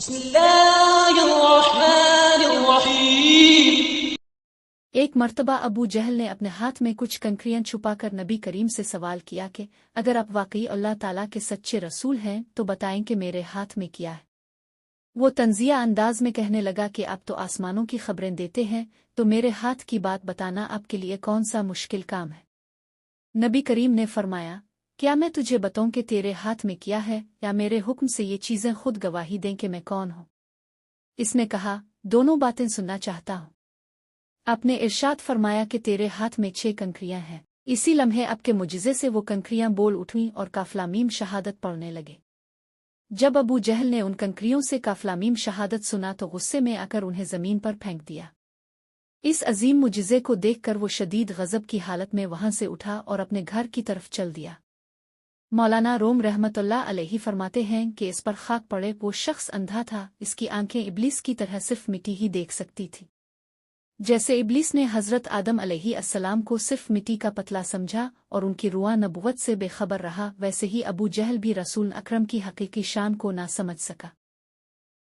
बिस्मिल्लाहिर्रहमानिर्रहीम। एक मर्तबा अबू जहल ने अपने हाथ में कुछ कंकरियां छुपाकर नबी करीम से सवाल किया कि अगर आप वाकई अल्लाह ताला के सच्चे रसूल हैं तो बताएं कि मेरे हाथ में क्या है। वो तंजिया अंदाज में कहने लगा कि आप तो आसमानों की खबरें देते हैं, तो मेरे हाथ की बात बताना आपके लिए कौन सा मुश्किल काम है। नबी करीम ने फरमाया, क्या मैं तुझे बताऊं कि तेरे हाथ में क्या है, या मेरे हुक्म से ये चीजें खुद गवाही दें कि मैं कौन हूं। इसने कहा, दोनों बातें सुनना चाहता हूं। आपने इरशाद फरमाया कि तेरे हाथ में 6 कंकरियां हैं। इसी लम्हे आपके मुजिज़े से वो कंकरियां बोल उठीं और काफलामीम शहादत पढ़ने लगे। जब अबू जहल ने उन कंकरियों से काफलामीम शहादत सुना तो गुस्से में आकर उन्हें जमीन पर फेंक दिया। इस अजीम मुजिज़े को देखकर वो शदीद गज़ब की हालत में वहां से उठा और अपने घर की तरफ चल दिया। मौलाना रूम रहमतुल्लाह अलैहि फरमाते हैं कि इस पर खाक पड़े वो शख्स अंधा था, इसकी आंखें इब्लीस की तरह सिर्फ मिट्टी ही देख सकती थी। जैसे इब्लीस ने हज़रत आदम अलैहिस्सलाम को सिर्फ मिट्टी का पतला समझा और उनकी रुआ नबुव्वत से बेखबर रहा, वैसे ही अबू जहल भी रसूल अकरम की हकीकी शान को ना समझ सका।